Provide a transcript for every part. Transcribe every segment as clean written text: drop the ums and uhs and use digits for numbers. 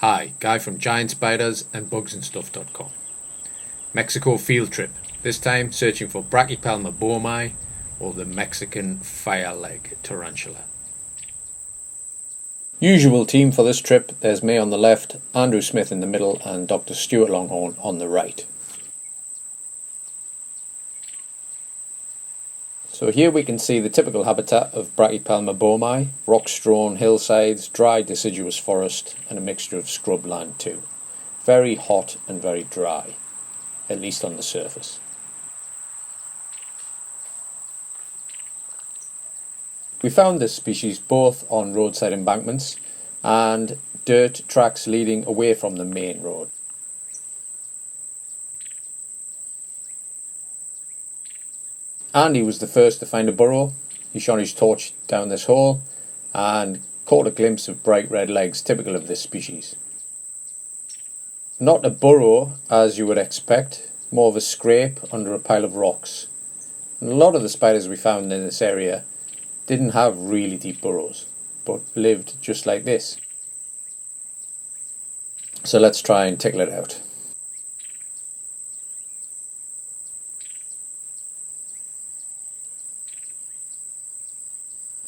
Hi, Guy from Giant Spiders and bugsnstuff.com. Mexico field trip, this time searching for Brachypelma boehmei or the Mexican fire-leg tarantula. Usual team for this trip, there's me on the left, Andrew Smith in the middle and Dr. Stuart Longhorn on the right. So here we can see the typical habitat of Brachypelma boehmei, rock-strewn hillsides, dry deciduous forest and a mixture of scrubland too. Very hot and very dry, at least on the surface. We found this species both on roadside embankments and dirt tracks leading away from the main road. Andy was the first to find a burrow. He shone his torch down this hole and caught a glimpse of bright red legs typical of this species. Not a burrow as you would expect, more of a scrape under a pile of rocks. And a lot of the spiders we found in this area didn't have really deep burrows, but lived just like this. So let's try and tickle it out.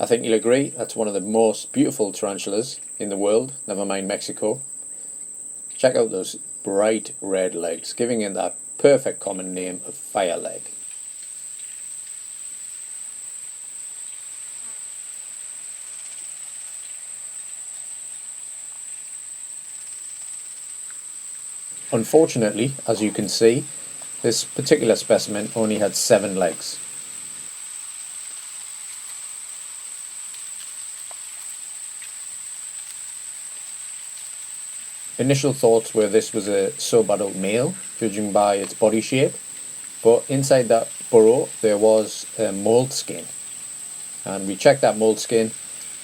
I think you'll agree that's one of the most beautiful tarantulas in the world, never mind Mexico. Check out those bright red legs, giving it that perfect common name of fire leg. Unfortunately, as you can see, this particular specimen only had 7 legs. Initial thoughts were this was a sub-adult male, judging by its body shape, but inside that burrow there was a mold skin, and we checked that mold skin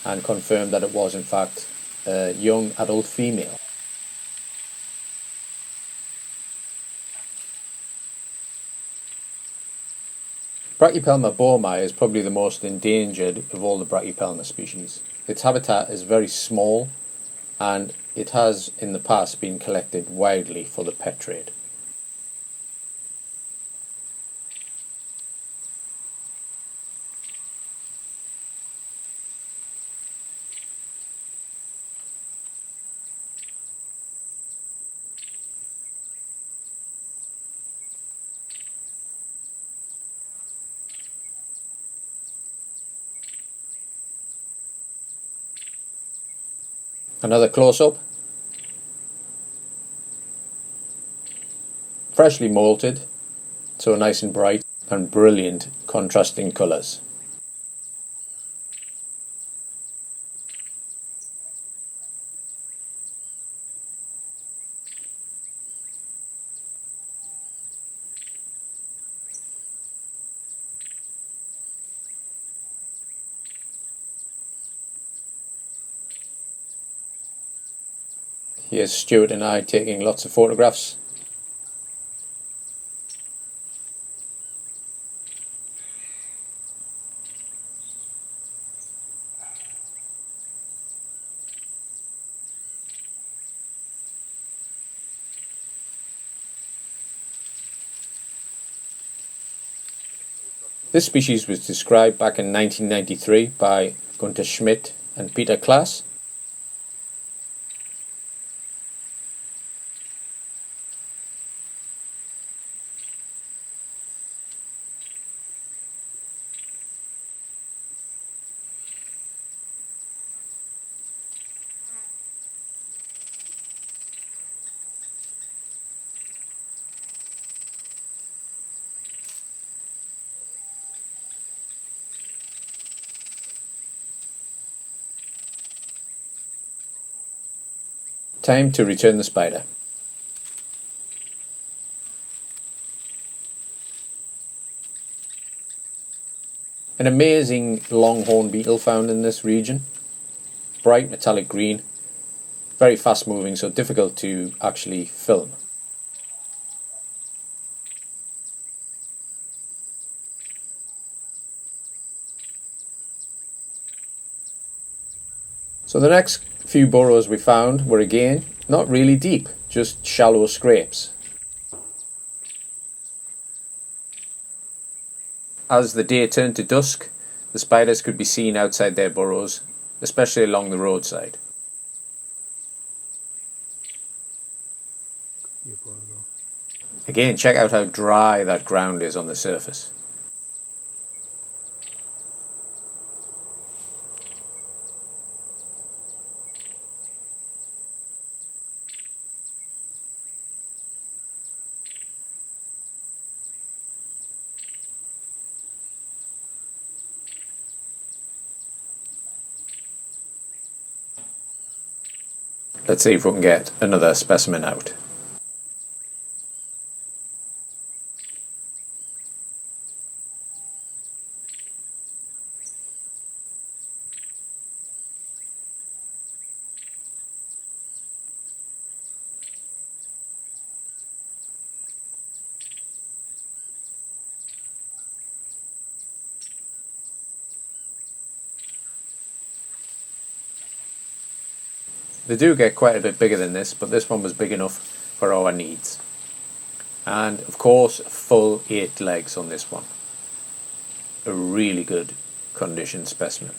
and confirmed that it was in fact a young adult female. Brachypelma boehmei is probably the most endangered of all the Brachypelma species. Its habitat is very small and it has in the past been collected widely for the pet trade. Another close-up. Freshly molted, so nice and bright, and brilliant contrasting colours. Here's Stuart and I taking lots of photographs. This species was described back in 1993 by Gunther Schmidt and Peter Klaas. Time to return the spider. An amazing longhorn beetle found in this region. Bright metallic green, very fast moving, so difficult to actually film. So the next few burrows we found were again Not really deep, just shallow scrapes. As the day turned to dusk, the spiders could be seen outside their burrows, especially along the roadside. Again, check out how dry that ground is on the surface. Let's see if we can get another specimen out. They do get quite a bit bigger than this, but this one was big enough for our needs. And of course, full 8 legs on this one. A really good condition specimen.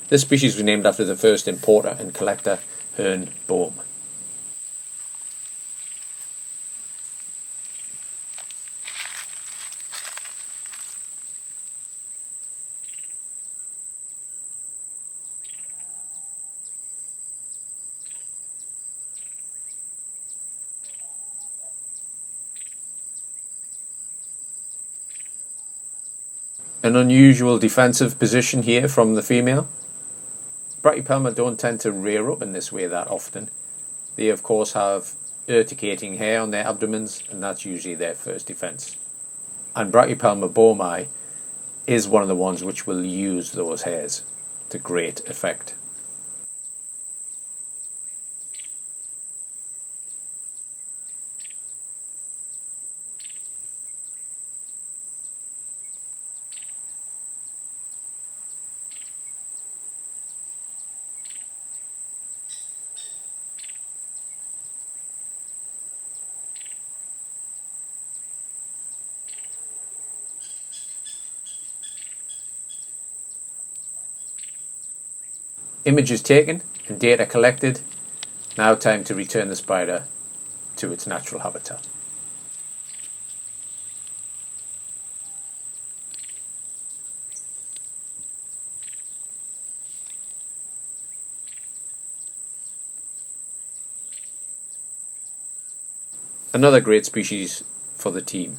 This species was named after the first importer and collector, Hern Boehm. An unusual defensive position here from the female. Brachypelma don't tend to rear up in this way that often. They of course have urticating hair on their abdomens, and that's usually their first defense. And Brachypelma boehmei is one of the ones which will use those hairs to great effect. Images taken and data collected. Now time to return the spider to its natural habitat. Another great species for the team.